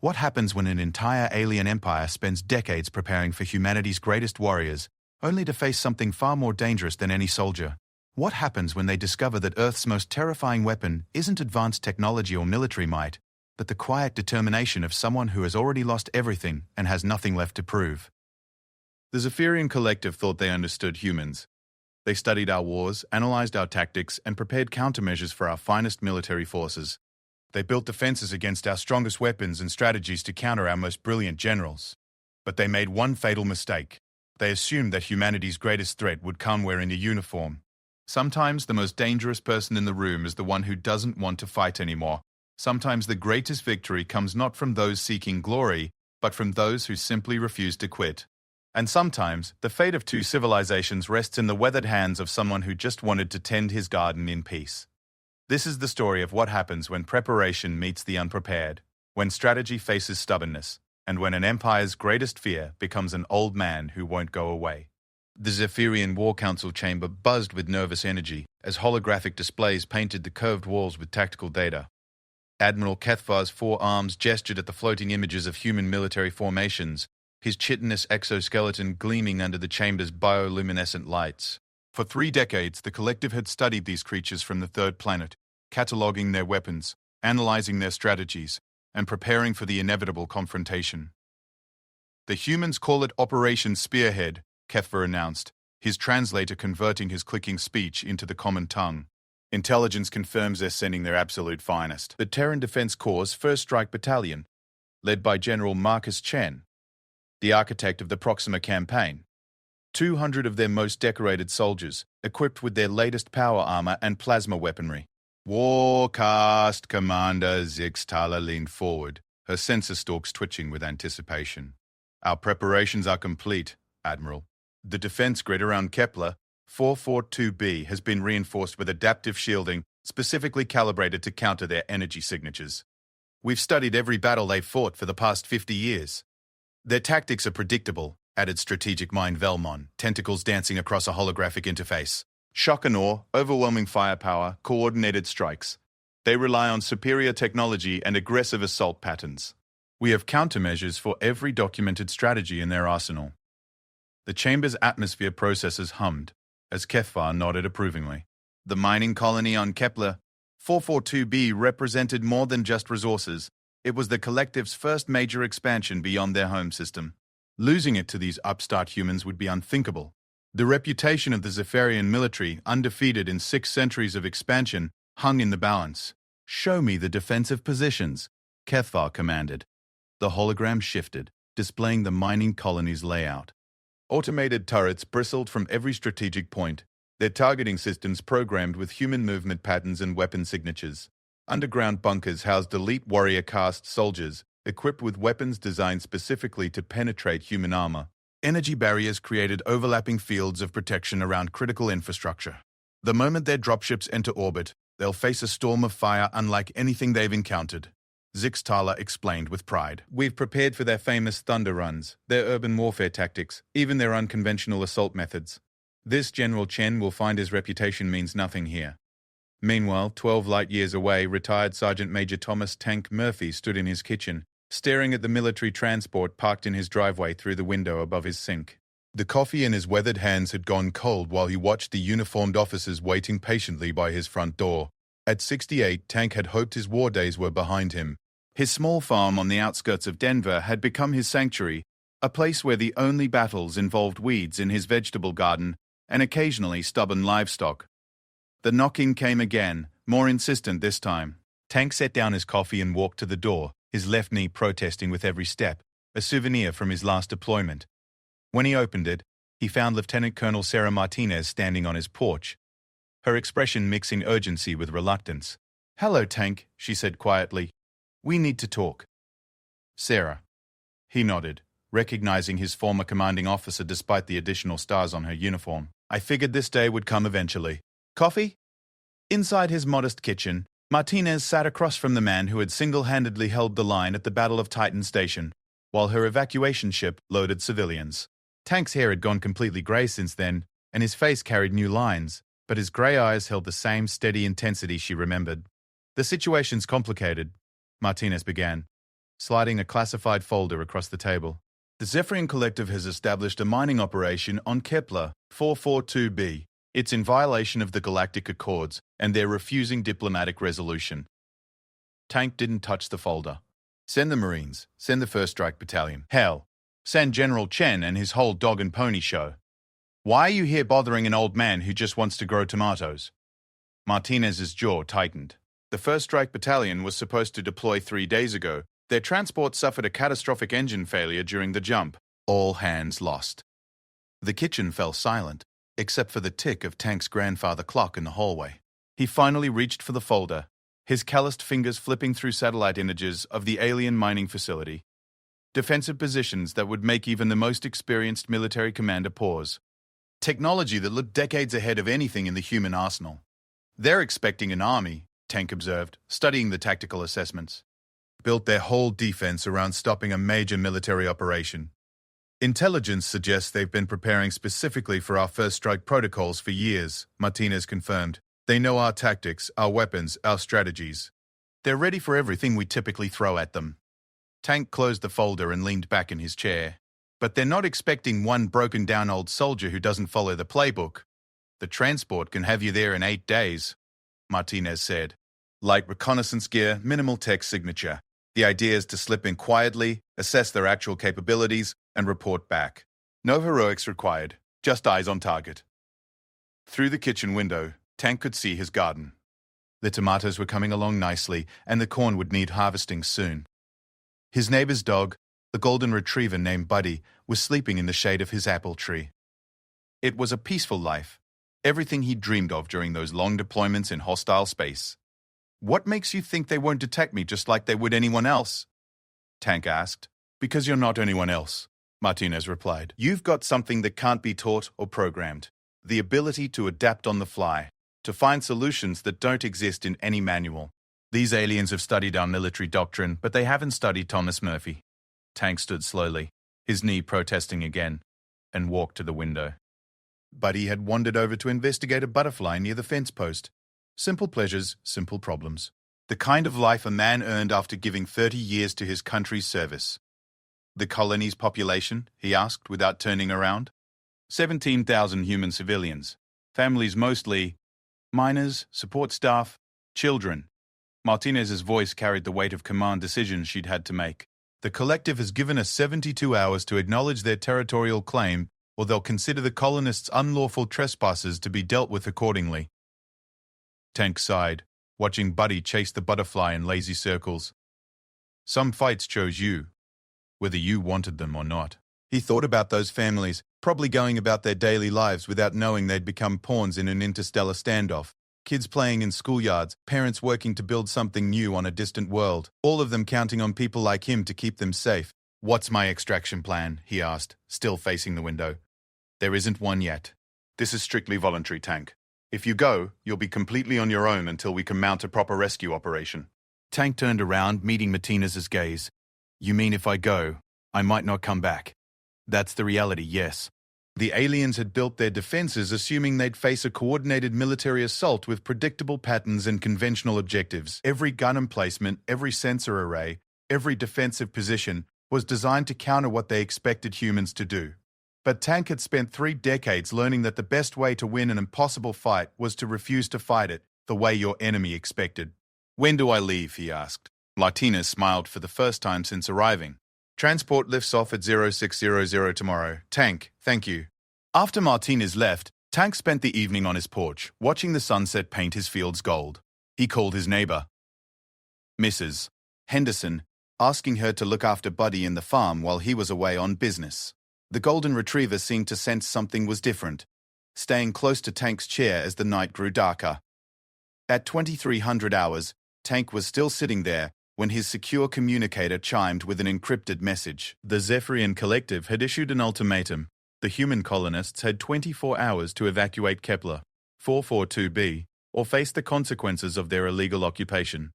What happens when an entire alien empire spends decades preparing for humanity's greatest warriors, only to face something far more dangerous than any soldier? What happens when they discover that Earth's most terrifying weapon isn't advanced technology or military might, but the quiet determination of someone who has already lost everything and has nothing left to prove? The Zephyrian Collective thought they understood humans. They studied our wars, analyzed our tactics, and prepared countermeasures for our finest military forces. They built defenses against our strongest weapons and strategies to counter our most brilliant generals. But they made one fatal mistake. They assumed that humanity's greatest threat would come wearing a uniform. Sometimes the most dangerous person in the room is the one who doesn't want to fight anymore. Sometimes the greatest victory comes not from those seeking glory, but from those who simply refuse to quit. And sometimes the fate of two civilizations rests in the weathered hands of someone who just wanted to tend his garden in peace. This is the story of what happens when preparation meets the unprepared, when strategy faces stubbornness, and when an empire's greatest fear becomes an old man who won't go away. The Zephyrian War Council chamber buzzed with nervous energy as holographic displays painted the curved walls with tactical data. Admiral Kethvar's four arms gestured at the floating images of human military formations, his chitinous exoskeleton gleaming under the chamber's bioluminescent lights. For 3 decades, the collective had studied these creatures from the third planet, cataloging their weapons, analyzing their strategies, and preparing for the inevitable confrontation. The humans call it Operation Spearhead, Kethvar announced, his translator converting his clicking speech into the common tongue. Intelligence confirms they're sending their absolute finest. The Terran Defense Corps' First Strike Battalion, led by General Marcus Chen, the architect of the Proxima campaign. 200 of their most decorated soldiers, equipped with their latest power armor and plasma weaponry. Warcast Commander Zixtala leaned forward, her sensor stalks twitching with anticipation. Our preparations are complete, Admiral. The defense grid around Kepler 442b has been reinforced with adaptive shielding specifically calibrated to counter their energy signatures. We've studied every battle they've fought for the past 50 years. Their tactics are predictable, added strategic mind Velmon, tentacles dancing across a holographic interface. Shock and awe, overwhelming firepower, coordinated strikes. They rely on superior technology and aggressive assault patterns. We have countermeasures for every documented strategy in their arsenal. The chamber's atmosphere processors hummed, as Kethvar nodded approvingly. The mining colony on Kepler 442b represented more than just resources. It was the collective's first major expansion beyond their home system. Losing it to these upstart humans would be unthinkable. The reputation of the Zephyrian military, undefeated in 6 centuries of expansion, hung in the balance. "Show me the defensive positions," Kethvar commanded. The hologram shifted, displaying the mining colony's layout. Automated turrets bristled from every strategic point, their targeting systems programmed with human movement patterns and weapon signatures. Underground bunkers housed elite warrior caste soldiers, equipped with weapons designed specifically to penetrate human armor. Energy barriers created overlapping fields of protection around critical infrastructure. The moment their dropships enter orbit, they'll face a storm of fire unlike anything they've encountered. Zixtala explained with pride. We've prepared for their famous thunder runs, their urban warfare tactics, even their unconventional assault methods. This General Chen will find his reputation means nothing here. Meanwhile, 12 light-years away, retired Sergeant Major Thomas Tank Murphy stood in his kitchen, staring at the military transport parked in his driveway through the window above his sink. The coffee in his weathered hands had gone cold while he watched the uniformed officers waiting patiently by his front door. At 68, Tank had hoped his war days were behind him. His small farm on the outskirts of Denver had become his sanctuary, a place where the only battles involved weeds in his vegetable garden and occasionally stubborn livestock. The knocking came again, more insistent this time. Tank set down his coffee and walked to the door, his left knee protesting with every step, a souvenir from his last deployment. When he opened it, he found Lieutenant Colonel Sarah Martinez standing on his porch, her expression mixing urgency with reluctance. "Hello, Tank," she said quietly. "We need to talk." "Sarah." He nodded, recognizing his former commanding officer despite the additional stars on her uniform. "I figured this day would come eventually. Coffee?" Inside his modest kitchen, Martinez sat across from the man who had single-handedly held the line at the Battle of Titan Station, while her evacuation ship loaded civilians. Tank's hair had gone completely grey since then, and his face carried new lines, but his grey eyes held the same steady intensity she remembered. "The situation's complicated," Martinez began. sliding a classified folder across the table. The Zephyrian Collective has established a mining operation on Kepler 442b. It's in violation of the Galactic Accords, and they're refusing diplomatic resolution. Tank didn't touch the folder. Send the Marines. Send the First Strike Battalion. Hell, send General Chen and his whole dog and pony show. Why are you here bothering an old man who just wants to grow tomatoes? Martinez's jaw tightened. The First Strike Battalion was supposed to deploy 3 days ago. Their transport suffered a catastrophic engine failure during the jump. All hands lost. The kitchen fell silent, except for the tick of Tank's grandfather clock in the hallway. He finally reached for the folder, his calloused fingers flipping through satellite images of the alien mining facility. Defensive positions that would make even the most experienced military commander pause. Technology that looked decades ahead of anything in the human arsenal. They're expecting an army, Tank observed, studying the tactical assessments. Built their whole defense around stopping a major military operation. Intelligence suggests they've been preparing specifically for our first strike protocols for years, Martinez confirmed. They know our tactics, our weapons, our strategies. They're ready for everything we typically throw at them. Tank closed the folder and leaned back in his chair. But they're not expecting one broken-down old soldier who doesn't follow the playbook. The transport can have you there in 8 days, Martinez said. Light reconnaissance gear, minimal tech signature. The idea is to slip in quietly, assess their actual capabilities, and report back. No heroics required, just eyes on target. Through the kitchen window, Tank could see his garden. The tomatoes were coming along nicely, and the corn would need harvesting soon. His neighbor's dog, a golden retriever named Buddy, was sleeping in the shade of his apple tree. It was a peaceful life, everything he dreamed of during those long deployments in hostile space. What makes you think they won't detect me just like they would anyone else? Tank asked. Because you're not anyone else, Martinez replied. You've got something that can't be taught or programmed. The ability to adapt on the fly, to find solutions that don't exist in any manual. These aliens have studied our military doctrine, but they haven't studied Thomas Murphy. Tank stood slowly, his knee protesting again, and walked to the window. Buddy had wandered over to investigate a butterfly near the fence post. Simple pleasures, simple problems. The kind of life a man earned after giving 30 years to his country's service. The colony's population, he asked without turning around. 17,000 human civilians. Families mostly miners, support staff, children. Martinez's voice carried the weight of command decisions she'd had to make. The collective has given us 72 hours to acknowledge their territorial claim, or they'll consider the colonists' unlawful trespassers to be dealt with accordingly. Tank sighed, watching Buddy chase the butterfly in lazy circles. Some fights chose you, whether you wanted them or not. He thought about those families, probably going about their daily lives without knowing they'd become pawns in an interstellar standoff. Kids playing in schoolyards, parents working to build something new on a distant world, all of them counting on people like him to keep them safe. What's my extraction plan? He asked, still facing the window. There isn't one yet. This is strictly voluntary, Tank. If you go, you'll be completely on your own until we can mount a proper rescue operation. Tank turned around, meeting Martinez's gaze. You mean if I go, I might not come back? That's the reality, yes. The aliens had built their defenses assuming they'd face a coordinated military assault with predictable patterns and conventional objectives. Every gun emplacement, every sensor array, every defensive position was designed to counter what they expected humans to do. But Tank had spent 3 decades learning that the best way to win an impossible fight was to refuse to fight it the way your enemy expected. When do I leave? He asked. Martinez smiled for the first time since arriving. Transport lifts off at 0600 tomorrow. Tank, thank you. After Martinez left, Tank spent the evening on his porch, watching the sunset paint his fields gold. He called his neighbor, Mrs. Henderson, asking her to look after Buddy in the farm while he was away on business. The golden retriever seemed to sense something was different, staying close to Tank's chair as the night grew darker. At 2300 hours, Tank was still sitting there when his secure communicator chimed with an encrypted message. The Zephyrian Collective had issued an ultimatum. The human colonists had 24 hours to evacuate Kepler 442b or face the consequences of their illegal occupation.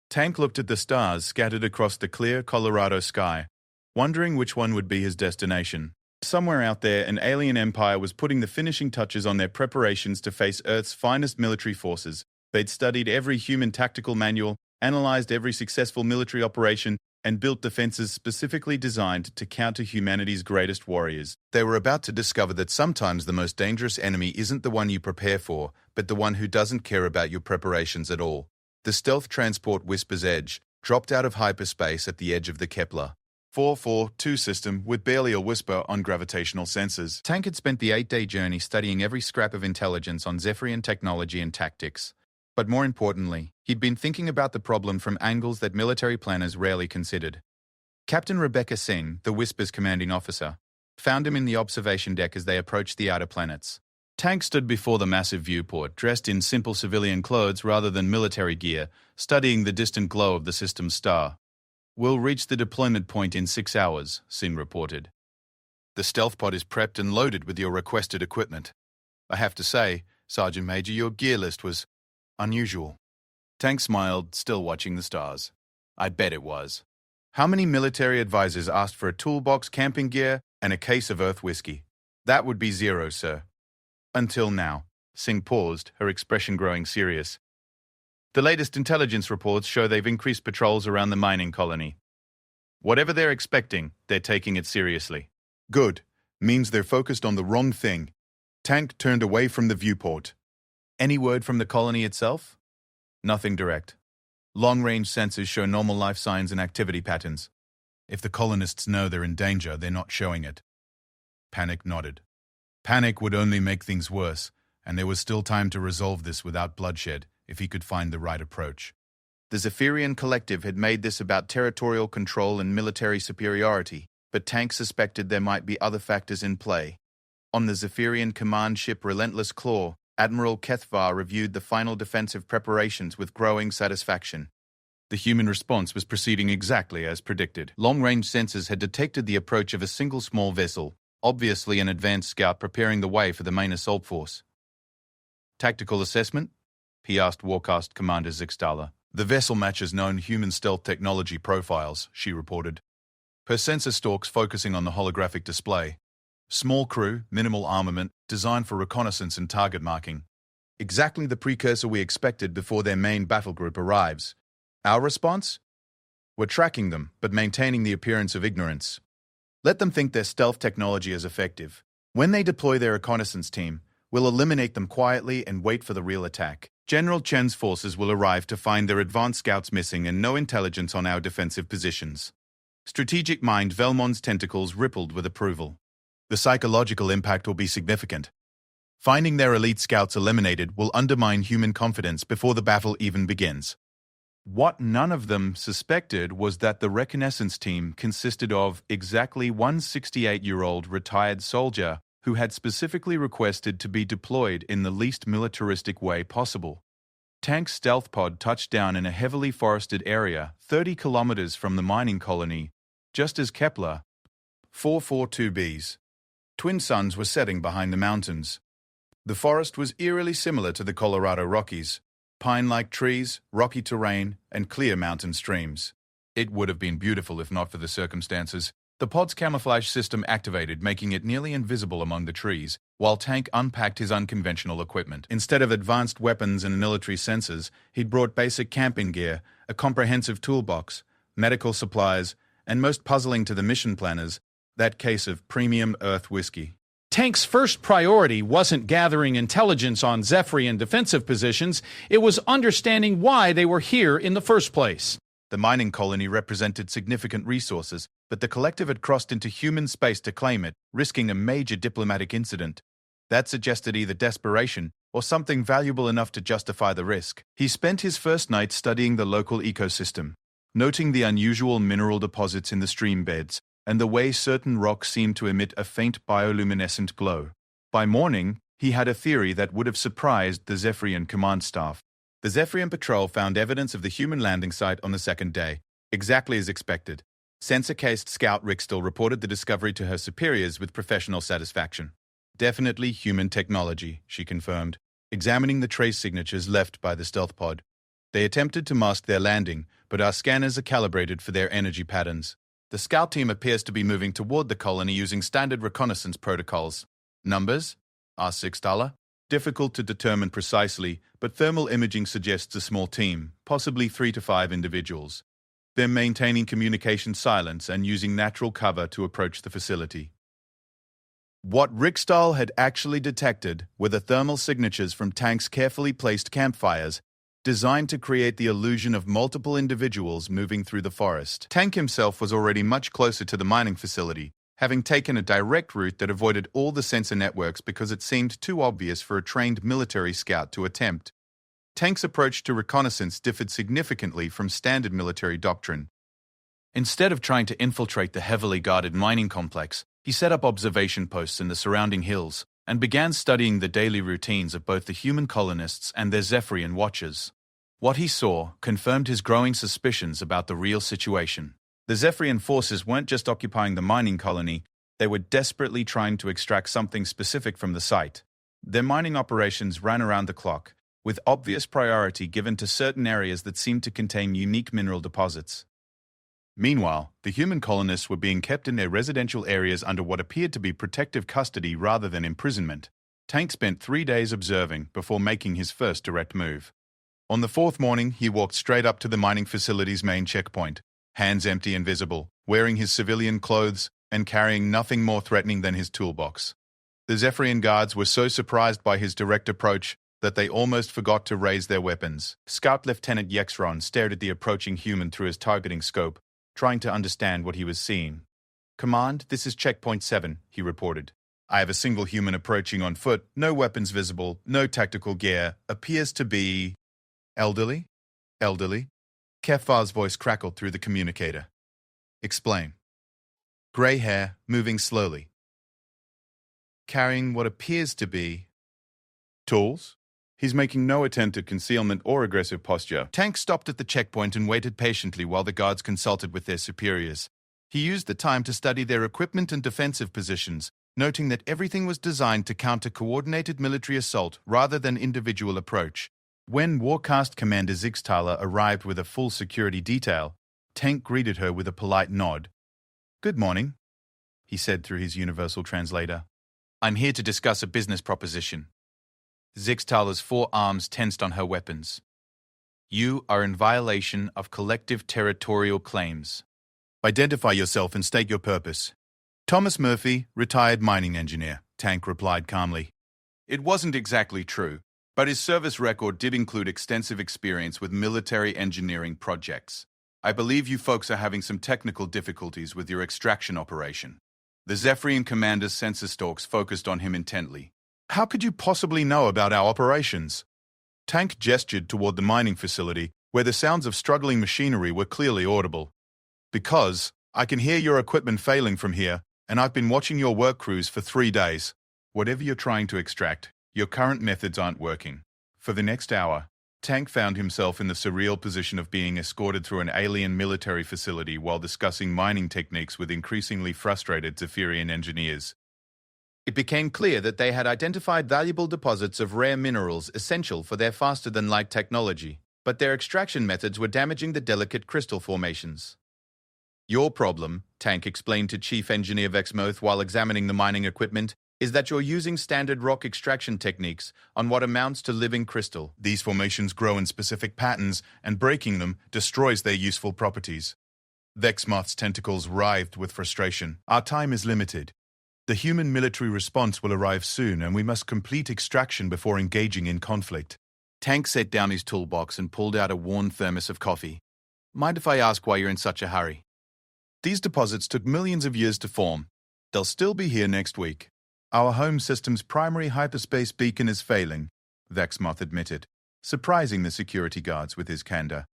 Tank looked at the stars scattered across the clear Colorado sky, wondering which one would be his destination. Somewhere out there, an alien empire was putting the finishing touches on their preparations to face Earth's finest military forces. They'd studied every human tactical manual analyzed every successful military operation, and built defenses specifically designed to counter humanity's greatest warriors. They were about to discover that sometimes the most dangerous enemy isn't the one you prepare for, but the one who doesn't care about your preparations at all. The stealth transport Whisper's Edge dropped out of hyperspace at the edge of the Kepler 442 system with barely a whisper on gravitational sensors. Tank had spent the 8-day journey studying every scrap of intelligence on Zephyrian technology and tactics. But more importantly, he'd been thinking about the problem from angles that military planners rarely considered. Captain Rebecca Singh, the Whisper's commanding officer, found him in the observation deck as they approached the outer planets. Tank stood before the massive viewport, dressed in simple civilian clothes rather than military gear, studying the distant glow of the system's star. "We'll reach the deployment point in 6 hours," Singh reported. "The stealth pod is prepped and loaded with your requested equipment. I have to say, Sergeant Major, your gear list was unusual." Tank smiled, still watching the stars. "I bet it was. How many military advisors asked for a toolbox, camping gear, and a case of Earth whiskey? That would be 0, sir." "Until now." Singh paused, her expression growing serious. "The latest intelligence reports show they've increased patrols around the mining colony. Whatever they're expecting, they're taking it seriously." "Good. Means they're focused on the wrong thing." Tank turned away from the viewport. "Any word from the colony itself?" "Nothing direct. Long-range sensors show normal life signs and activity patterns. If the colonists know they're in danger, they're not showing it." Panic nodded. Panic would only make things worse, and there was still time to resolve this without bloodshed if he could find the right approach. The Zephyrian Collective had made this about territorial control and military superiority, but Tank suspected there might be other factors in play. On the Zephyrian command ship Relentless Claw, Admiral Kethvar reviewed the final defensive preparations with growing satisfaction. The human response was proceeding exactly as predicted. Long-range sensors had detected the approach of a single small vessel, obviously an advanced scout preparing the way for the main assault force. "Tactical assessment?" he asked Warcast Commander Zixtala. "The vessel matches known human stealth technology profiles," she reported. Her sensor stalks focusing on the holographic display. "Small crew, minimal armament, designed for reconnaissance and target marking. Exactly the precursor we expected before their main battle group arrives. Our response? We're tracking them, but maintaining the appearance of ignorance. Let them think their stealth technology is effective. When they deploy their reconnaissance team, we'll eliminate them quietly and wait for the real attack. General Chen's forces will arrive to find their advanced scouts missing and no intelligence on our defensive positions." Strategic mind Velmon's tentacles rippled with approval. "The psychological impact will be significant. Finding their elite scouts eliminated will undermine human confidence before the battle even begins." What none of them suspected was that the reconnaissance team consisted of exactly one 68-year-old retired soldier who had specifically requested to be deployed in the least militaristic way possible. Tank's stealth pod touched down in a heavily forested area 30 kilometers from the mining colony, just as Kepler 442b's twin suns were setting behind the mountains. The forest was eerily similar to the Colorado Rockies. Pine-like trees, rocky terrain, and clear mountain streams. It would have been beautiful if not for the circumstances. The pod's camouflage system activated, making it nearly invisible among the trees, while Tank unpacked his unconventional equipment. Instead of advanced weapons and military sensors, he'd brought basic camping gear, a comprehensive toolbox, medical supplies, and most puzzling to the mission planners, that case of premium Earth whiskey. Tank's first priority wasn't gathering intelligence on Zephyrian defensive positions, it was understanding why they were here in the first place. The mining colony represented significant resources, but the collective had crossed into human space to claim it, risking a major diplomatic incident. That suggested either desperation or something valuable enough to justify the risk. He spent his first night studying the local ecosystem, noting the unusual mineral deposits in the stream beds, and the way certain rocks seemed to emit a faint bioluminescent glow. By morning, he had a theory that would have surprised the Zephyrian command staff. The Zephyrian patrol found evidence of the human landing site on the second day, exactly as expected. Sensor-cased Scout Rickstill reported the discovery to her superiors with professional satisfaction. "Definitely human technology," she confirmed, examining the trace signatures left by the stealth pod. "They attempted to mask their landing, but our scanners are calibrated for their energy patterns. The scout team appears to be moving toward the colony using standard reconnaissance protocols." "Numbers?" asked Sixtala. Difficult to determine precisely, but thermal imaging suggests a small team, possibly 3 to 5 individuals. They're maintaining communication silence and using natural cover to approach the facility. What Rickstahl had actually detected were the thermal signatures from Tank's carefully placed campfires, designed to create the illusion of multiple individuals moving through the forest. Tank himself was already much closer to the mining facility, having taken a direct route that avoided all the sensor networks because it seemed too obvious for a trained military scout to attempt. Tank's approach to reconnaissance differed significantly from standard military doctrine. Instead of trying to infiltrate the heavily guarded mining complex, he set up observation posts in the surrounding hills and began studying the daily routines of both the human colonists and their Zephyrian watchers. What he saw confirmed his growing suspicions about the real situation. The Zephyrian forces weren't just occupying the mining colony, they were desperately trying to extract something specific from the site. Their mining operations ran around the clock, with obvious priority given to certain areas that seemed to contain unique mineral deposits. Meanwhile, the human colonists were being kept in their residential areas under what appeared to be protective custody rather than imprisonment. Tank spent 3 days observing before making his first direct move. On the 4th morning, he walked straight up to the mining facility's main checkpoint, hands empty and visible, wearing his civilian clothes and carrying nothing more threatening than his toolbox. The Zephyrian guards were so surprised by his direct approach that they almost forgot to raise their weapons. Scout Lieutenant Yexron stared at the approaching human through his targeting scope, trying to understand what he was seeing. "Command, this is Checkpoint 7, he reported. "I have a single human approaching on foot, no weapons visible, no tactical gear, appears to be... elderly? Elderly?" Keffar's voice crackled through the communicator. "Explain." "Grey hair, moving slowly. Carrying what appears to be... tools?" He's making no attempt at concealment or aggressive posture. Tank stopped at the checkpoint and waited patiently while the guards consulted with their superiors. He used the time to study their equipment and defensive positions, noting that everything was designed to counter coordinated military assault rather than individual approach. When Warcast Commander Zixtaler arrived with a full security detail, Tank greeted her with a polite nod. "Good morning," he said through his universal translator. "I'm here to discuss a business proposition." Zixtaler's 4 arms tensed on her weapons. "You are in violation of collective territorial claims. Identify yourself and state your purpose." "Thomas Murphy, retired mining engineer," Tank replied calmly. It wasn't exactly true, but his service record did include extensive experience with military engineering projects. "I believe you folks are having some technical difficulties with your extraction operation." The Zephyrian commander's sensor stalks focused on him intently. "How could you possibly know about our operations?" Tank gestured toward the mining facility, where the sounds of struggling machinery were clearly audible. "Because I can hear your equipment failing from here, and I've been watching your work crews for 3 days. Whatever you're trying to extract, your current methods aren't working." For the next hour, Tank found himself in the surreal position of being escorted through an alien military facility while discussing mining techniques with increasingly frustrated Zephyrian engineers. It became clear that they had identified valuable deposits of rare minerals essential for their faster-than-light technology, but their extraction methods were damaging the delicate crystal formations. "Your problem," Tank explained to Chief Engineer Vexmoth while examining the mining equipment, "is that you're using standard rock extraction techniques on what amounts to living crystal. These formations grow in specific patterns, and breaking them destroys their useful properties." Vexmoth's tentacles writhed with frustration. "Our time is limited. The human military response will arrive soon, and we must complete extraction before engaging in conflict." Tank set down his toolbox and pulled out a worn thermos of coffee. "Mind if I ask why you're in such a hurry?" "These deposits took millions of years to form. They'll still be here next week. Our home system's primary hyperspace beacon is failing," Vexmoth admitted, surprising the security guards with his candor.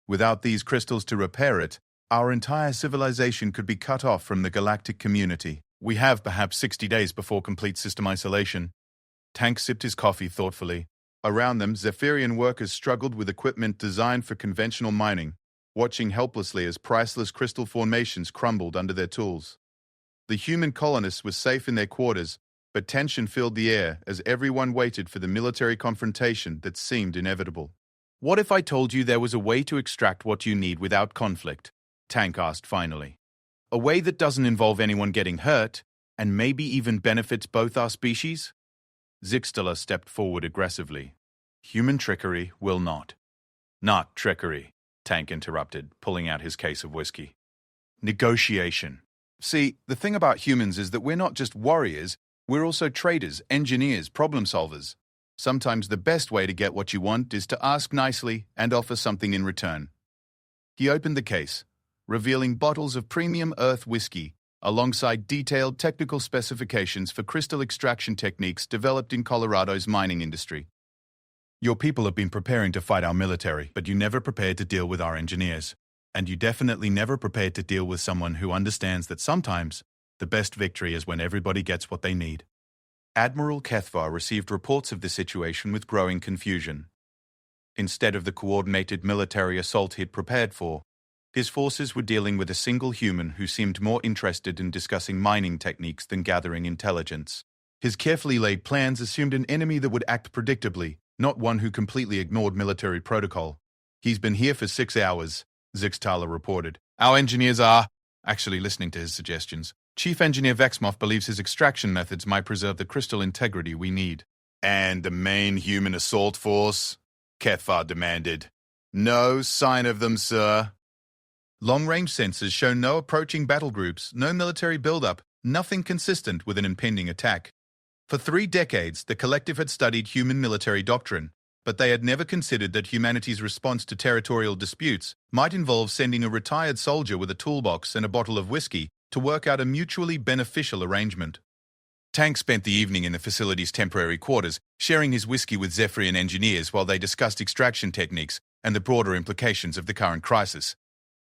"Without these crystals to repair it, our entire civilization could be cut off from the galactic community. We have perhaps 60 days before complete system isolation." Tank sipped his coffee thoughtfully. Around them, Zephyrian workers struggled with equipment designed for conventional mining, watching helplessly as priceless crystal formations crumbled under their tools. The human colonists were safe in their quarters, but tension filled the air as everyone waited for the military confrontation that seemed inevitable. "What if I told you there was a way to extract what you need without conflict?" Tank asked finally. "A way that doesn't involve anyone getting hurt, and maybe even benefits both our species?" Zixtala stepped forward aggressively. Human trickery will not. Not trickery, Tank interrupted, pulling out his case of whiskey. Negotiation. See, the thing about humans is that we're not just warriors, we're also traders, engineers, problem solvers. Sometimes the best way to get what you want is to ask nicely and offer something in return. He opened the case, revealing bottles of premium earth whiskey, alongside detailed technical specifications for crystal extraction techniques developed in Colorado's mining industry. Your people have been preparing to fight our military, but you never prepared to deal with our engineers. And you definitely never prepared to deal with someone who understands that sometimes the best victory is when everybody gets what they need. Admiral Kethvar received reports of the situation with growing confusion. Instead of the coordinated military assault he'd prepared for, his forces were dealing with a single human who seemed more interested in discussing mining techniques than gathering intelligence. His carefully laid plans assumed an enemy that would act predictably, not one who completely ignored military protocol. He's been here for 6 hours, Zixtala reported. Our engineers are actually listening to his suggestions. Chief Engineer Vexmoff believes his extraction methods might preserve the crystal integrity we need. And the main human assault force? Kethvar demanded. No sign of them, sir. Long-range sensors show no approaching battle groups, no military buildup, nothing consistent with an impending attack. For 3 decades, the collective had studied human military doctrine, but they had never considered that humanity's response to territorial disputes might involve sending a retired soldier with a toolbox and a bottle of whiskey to work out a mutually beneficial arrangement. Tank spent the evening in the facility's temporary quarters, sharing his whiskey with Zephyrian engineers while they discussed extraction techniques and the broader implications of the current crisis.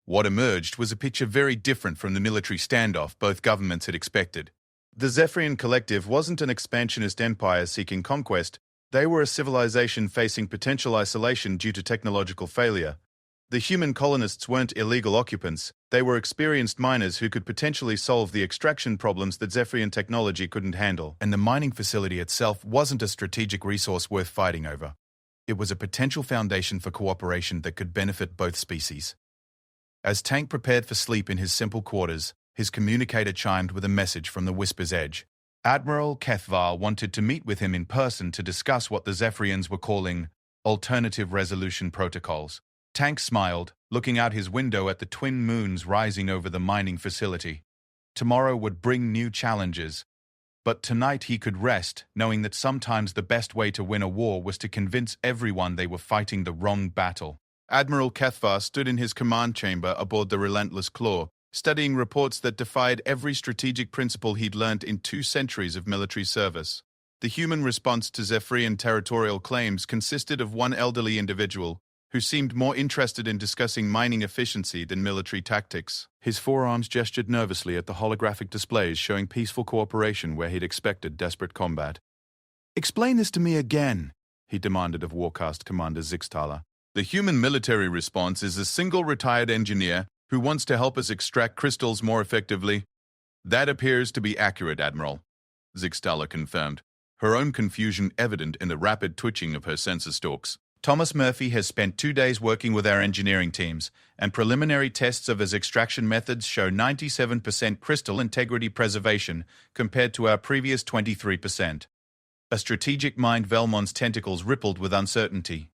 What emerged was a picture very different from the military standoff both governments had expected. The Zephyrian collective wasn't an expansionist empire seeking conquest. They were a civilization facing potential isolation due to technological failure. The human colonists weren't illegal occupants. They were experienced miners who could potentially solve the extraction problems that Zephyrian technology couldn't handle. And the mining facility itself wasn't a strategic resource worth fighting over. It was a potential foundation for cooperation that could benefit both species. As Tank prepared for sleep in his simple quarters, his communicator chimed with a message from the Whisper's Edge. Admiral Kethvar wanted to meet with him in person to discuss what the Zephyrians were calling alternative resolution protocols. Tank smiled, looking out his window at the twin moons rising over the mining facility. Tomorrow would bring new challenges, but tonight he could rest, knowing that sometimes the best way to win a war was to convince everyone they were fighting the wrong battle. Admiral Kethvar stood in his command chamber aboard the Relentless Claw, studying reports that defied every strategic principle he'd learned in 2 centuries of military service. The human response to Zephyrian territorial claims consisted of one elderly individual who seemed more interested in discussing mining efficiency than military tactics. His forearms gestured nervously at the holographic displays showing peaceful cooperation where he'd expected desperate combat. "Explain this to me again," he demanded of Warcast Commander Zixtala. The human military response is a single retired engineer who wants to help us extract crystals more effectively. That appears to be accurate, Admiral, Zixtala confirmed, her own confusion evident in the rapid twitching of her sensor stalks. Thomas Murphy has spent 2 days working with our engineering teams, and preliminary tests of his extraction methods show 97% crystal integrity preservation compared to our previous 23%. A strategic mind Velmon's tentacles rippled with uncertainty.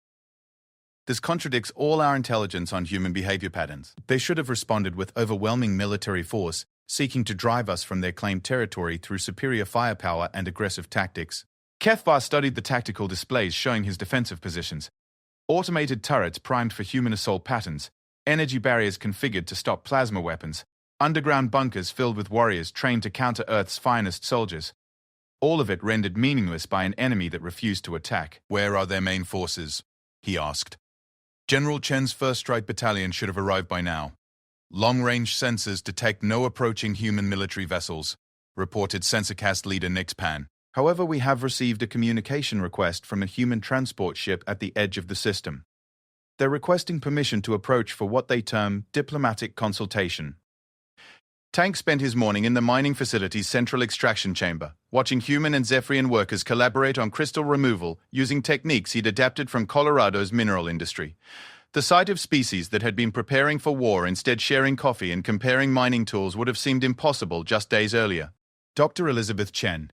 This contradicts all our intelligence on human behavior patterns. They should have responded with overwhelming military force, seeking to drive us from their claimed territory through superior firepower and aggressive tactics. Kethvar studied the tactical displays showing his defensive positions. Automated turrets primed for human assault patterns, energy barriers configured to stop plasma weapons, underground bunkers filled with warriors trained to counter Earth's finest soldiers. All of it rendered meaningless by an enemy that refused to attack. "Where are their main forces?" he asked. General Chen's 1st Strike Battalion should have arrived by now. Long-range sensors detect no approaching human military vessels, reported Sensorcast leader Nix Pan. However, we have received a communication request from a human transport ship at the edge of the system. They're requesting permission to approach for what they term diplomatic consultation. Tank spent his morning in the mining facility's central extraction chamber, watching human and Zephyrian workers collaborate on crystal removal using techniques he'd adapted from Colorado's mineral industry. The sight of species that had been preparing for war instead sharing coffee and comparing mining tools would have seemed impossible just days earlier. Dr. Elizabeth Chen,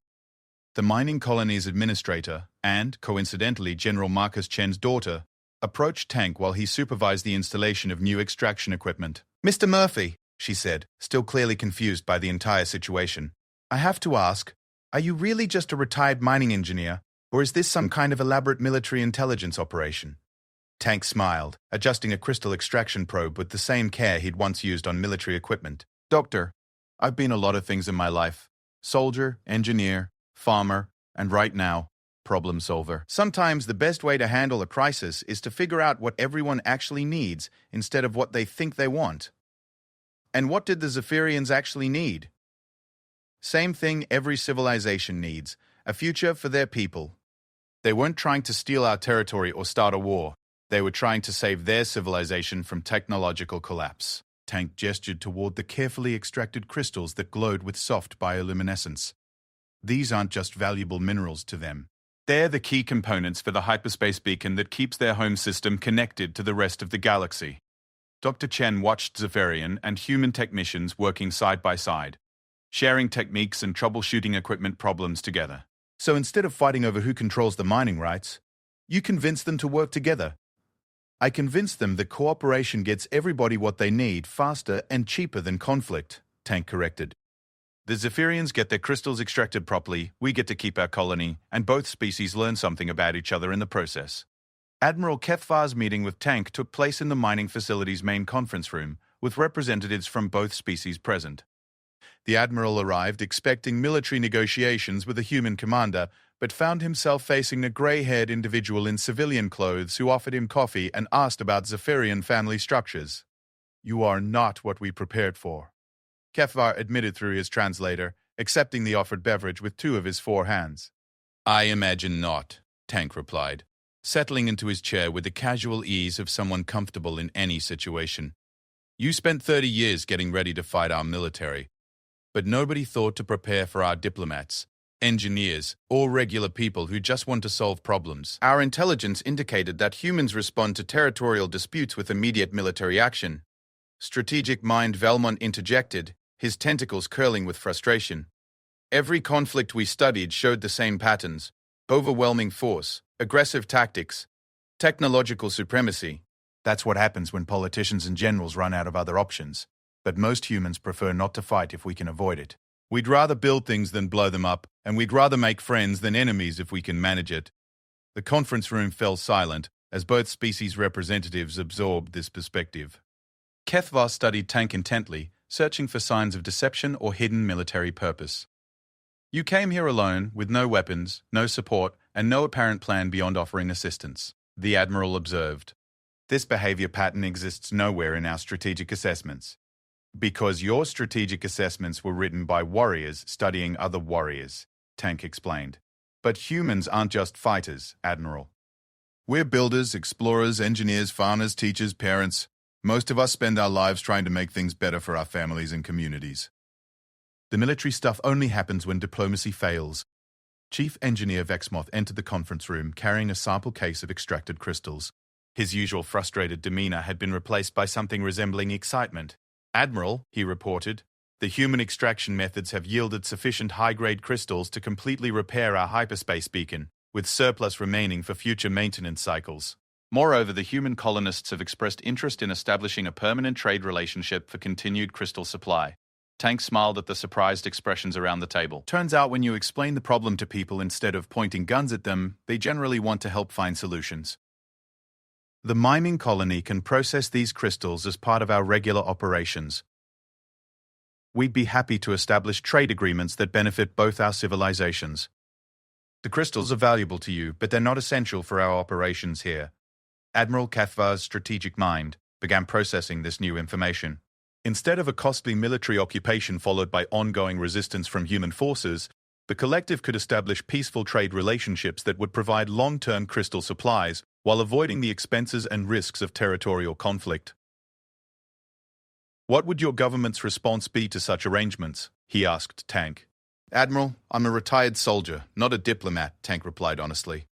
The mining colony's administrator, and, coincidentally, General Marcus Chen's daughter, approached Tank while he supervised the installation of new extraction equipment. "Mr. Murphy," she said, still clearly confused by the entire situation, "I have to ask, are you really just a retired mining engineer, or is this some kind of elaborate military intelligence operation?" Tank smiled, adjusting a crystal extraction probe with the same care he'd once used on military equipment. "Doctor, I've been a lot of things in my life. Soldier, engineer, farmer, and right now, problem solver. Sometimes the best way to handle a crisis is to figure out what everyone actually needs instead of what they think they want. And what did the Zephyrians actually need? Same thing every civilization needs, a future for their people. They weren't trying to steal our territory or start a war. They were trying to save their civilization from technological collapse." Tank gestured toward the carefully extracted crystals that glowed with soft bioluminescence. "These aren't just valuable minerals to them. They're the key components for the hyperspace beacon that keeps their home system connected to the rest of the galaxy." Dr. Chen watched Zephyrian and human technicians working side by side, sharing techniques and troubleshooting equipment problems together. "So instead of fighting over who controls the mining rights, you convince them to work together." "I convinced them that cooperation gets everybody what they need faster and cheaper than conflict," Tank corrected. "The Zephyrians get their crystals extracted properly, we get to keep our colony, and both species learn something about each other in the process." Admiral Kethvar's meeting with Tank took place in the mining facility's main conference room, with representatives from both species present. The Admiral arrived expecting military negotiations with a human commander, but found himself facing a grey-haired individual in civilian clothes who offered him coffee and asked about Zephyrian family structures. "You are not what we prepared for," Kethvar admitted through his translator, accepting the offered beverage with 2 of his 4 hands. "I imagine not," Tank replied, settling into his chair with the casual ease of someone comfortable in any situation. "You spent 30 years getting ready to fight our military, but nobody thought to prepare for our diplomats, engineers, or regular people who just want to solve problems. Our intelligence indicated that humans respond to territorial disputes with immediate military action." Strategic Mind Velmont interjected, his tentacles curling with frustration. "Every conflict we studied showed the same patterns: overwhelming force, aggressive tactics, technological supremacy. That's what happens when politicians and generals run out of other options. But most humans prefer not to fight if we can avoid it. We'd rather build things than blow them up, and we'd rather make friends than enemies if we can manage it." The conference room fell silent as both species representatives absorbed this perspective. Kethvar studied Tank intently, searching for signs of deception or hidden military purpose. "You came here alone, with no weapons, no support, and no apparent plan beyond offering assistance," the Admiral observed. "This behavior pattern exists nowhere in our strategic assessments. Because your strategic assessments were written by warriors studying other warriors," Tank explained. "But humans aren't just fighters, Admiral. We're builders, explorers, engineers, farmers, teachers, parents. Most of us spend our lives trying to make things better for our families and communities. The military stuff only happens when diplomacy fails." Chief Engineer Vexmoth entered the conference room carrying a sample case of extracted crystals. His usual frustrated demeanor had been replaced by something resembling excitement. "Admiral," he reported, "the human extraction methods have yielded sufficient high-grade crystals to completely repair our hyperspace beacon, with surplus remaining for future maintenance cycles. Moreover, the human colonists have expressed interest in establishing a permanent trade relationship for continued crystal supply." Tank smiled at the surprised expressions around the table. "Turns out when you explain the problem to people instead of pointing guns at them, they generally want to help find solutions. The mining colony can process these crystals as part of our regular operations. We'd be happy to establish trade agreements that benefit both our civilizations. The crystals are valuable to you, but they're not essential for our operations here." Admiral Kethvar's strategic mind began processing this new information. Instead of a costly military occupation followed by ongoing resistance from human forces, the collective could establish peaceful trade relationships that would provide long-term crystal supplies while avoiding the expenses and risks of territorial conflict. "What would your government's response be to such arrangements?" he asked Tank. "Admiral, I'm a retired soldier, not a diplomat," Tank replied honestly.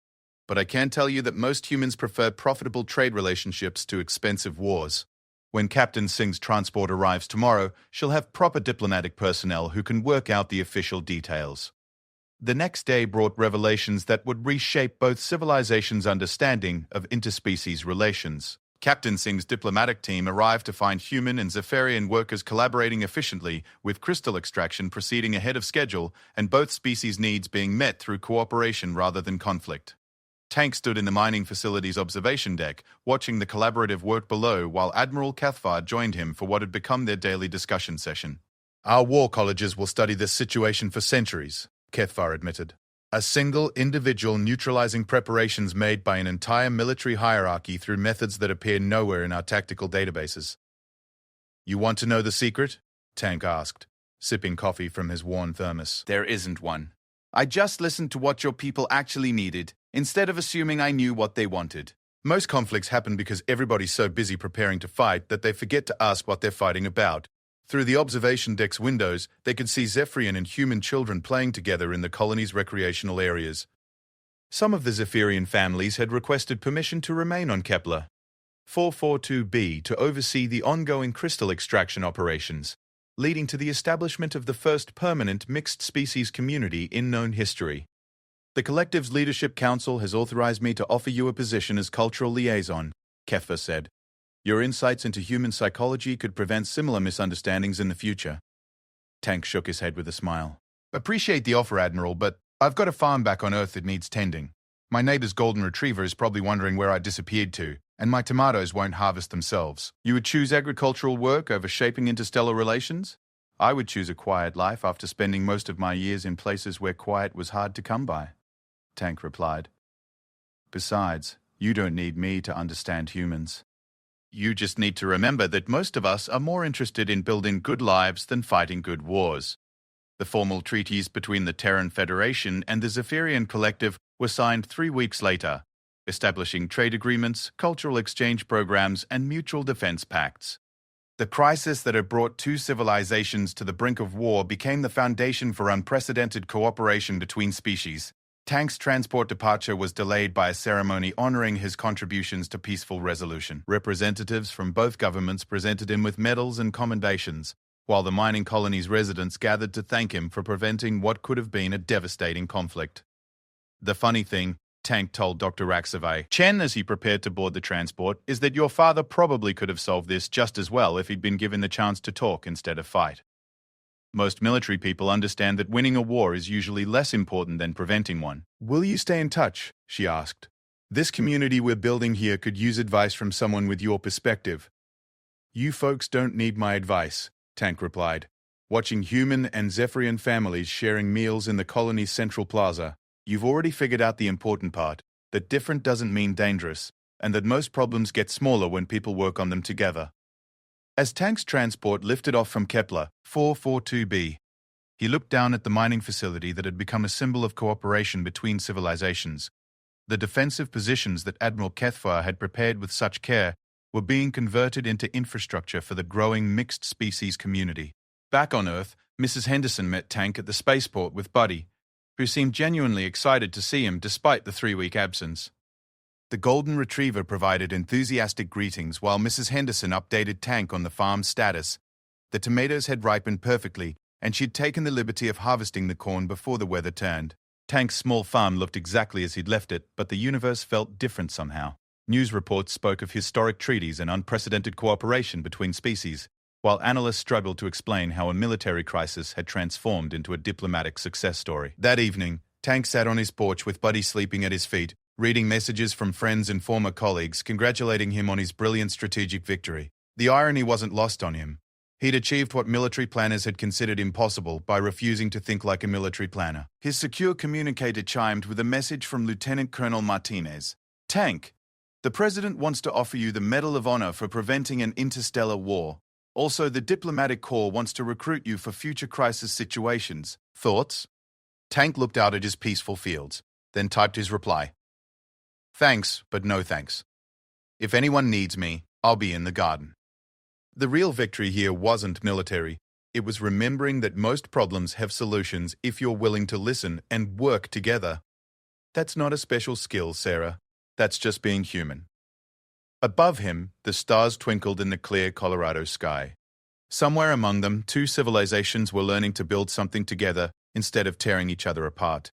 "But I can tell you that most humans prefer profitable trade relationships to expensive wars. When Captain Singh's transport arrives tomorrow, she'll have proper diplomatic personnel who can work out the official details. The next day brought revelations that would reshape both civilizations' understanding of interspecies relations. Captain Singh's diplomatic team arrived to find human and Zephyrian workers collaborating efficiently, with crystal extraction proceeding ahead of schedule and both species' needs being met through cooperation rather than conflict. Tank stood in the mining facility's observation deck, watching the collaborative work below while Admiral Cathvar joined him for what had become their daily discussion session. "Our war colleges will study this situation for centuries," Cathvar admitted. "A single individual neutralizing preparations made by an entire military hierarchy through methods that appear nowhere in our tactical databases." "You want to know the secret?" Tank asked, sipping coffee from his worn thermos. "There isn't one. I just listened to what your people actually needed, instead of assuming I knew what they wanted." "Most conflicts happen because everybody's so busy preparing to fight that they forget to ask what they're fighting about." Through the observation deck's windows, they could see Zephyrian and human children playing together in the colony's recreational areas. Some of the Zephyrian families had requested permission to remain on Kepler 442b to oversee the ongoing crystal extraction operations, leading to the establishment of the first permanent mixed-species community in known history. "The Collective's Leadership Council has authorized me to offer you a position as cultural liaison," Kepler said. "Your insights into human psychology could prevent similar misunderstandings in the future." Tank shook his head with a smile. "Appreciate the offer, Admiral, but I've got a farm back on Earth that needs tending. My neighbor's golden retriever is probably wondering where I disappeared to, and my tomatoes won't harvest themselves. You would choose agricultural work over shaping interstellar relations?" "I would choose a quiet life after spending most of my years in places where quiet was hard to come by," Tank replied. "Besides, you don't need me to understand humans. You just need to remember that most of us are more interested in building good lives than fighting good wars." The formal treaties between the Terran Federation and the Zephyrian Collective were signed 3 weeks later, establishing trade agreements, cultural exchange programs, and mutual defense pacts. The crisis that had brought two civilizations to the brink of war became the foundation for unprecedented cooperation between species. Tank's transport departure was delayed by a ceremony honoring his contributions to peaceful resolution. Representatives from both governments presented him with medals and commendations, while the mining colony's residents gathered to thank him for preventing what could have been a devastating conflict. "The funny thing," Tank told Dr. Raxavay Chen as he prepared to board the transport, "is that your father probably could have solved this just as well if he'd been given the chance to talk instead of fight. Most military people understand that winning a war is usually less important than preventing one." "Will you stay in touch?" she asked. "This community we're building here could use advice from someone with your perspective." "You folks don't need my advice," Tank replied, watching human and Zephyrian families sharing meals in the colony's central plaza. "You've already figured out the important part, that different doesn't mean dangerous, and that most problems get smaller when people work on them together." As Tank's transport lifted off from Kepler 442b, he looked down at the mining facility that had become a symbol of cooperation between civilizations. The defensive positions that Admiral Cathvar had prepared with such care were being converted into infrastructure for the growing mixed-species community. Back on Earth, Mrs. Henderson met Tank at the spaceport with Buddy, who seemed genuinely excited to see him despite the 3-week absence. The golden retriever provided enthusiastic greetings while Mrs. Henderson updated Tank on the farm's status. The tomatoes had ripened perfectly, and she'd taken the liberty of harvesting the corn before the weather turned. Tank's small farm looked exactly as he'd left it, but the universe felt different somehow. News reports spoke of historic treaties and unprecedented cooperation between species, while analysts struggled to explain how a military crisis had transformed into a diplomatic success story. That evening, Tank sat on his porch with Buddy sleeping at his feet, reading messages from friends and former colleagues congratulating him on his brilliant strategic victory. The irony wasn't lost on him. He'd achieved what military planners had considered impossible by refusing to think like a military planner. His secure communicator chimed with a message from Lieutenant Colonel Martinez. "Tank, the President wants to offer you the Medal of Honor for preventing an interstellar war. Also, the Diplomatic Corps wants to recruit you for future crisis situations. Thoughts?" Tank looked out at his peaceful fields, then typed his reply. "Thanks, but no thanks. If anyone needs me, I'll be in the garden." The real victory here wasn't military. It was remembering that most problems have solutions if you're willing to listen and work together. That's not a special skill, Sarah. That's just being human. Above him, the stars twinkled in the clear Colorado sky. Somewhere among them, two civilizations were learning to build something together instead of tearing each other apart.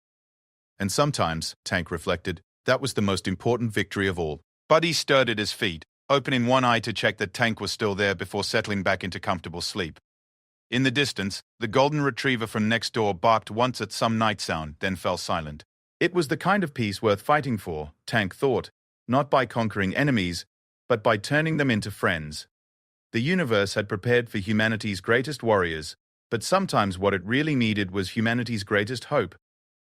And sometimes, Tank reflected, that was the most important victory of all. Buddy stirred at his feet, opening one eye to check that Tank was still there before settling back into comfortable sleep. In the distance, the golden retriever from next door barked once at some night sound, then fell silent. It was the kind of peace worth fighting for, Tank thought, not by conquering enemies, but by turning them into friends. The universe had prepared for humanity's greatest warriors, but sometimes what it really needed was humanity's greatest hope,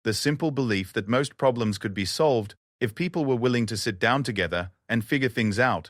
the simple belief that most problems could be solved if people were willing to sit down together and figure things out.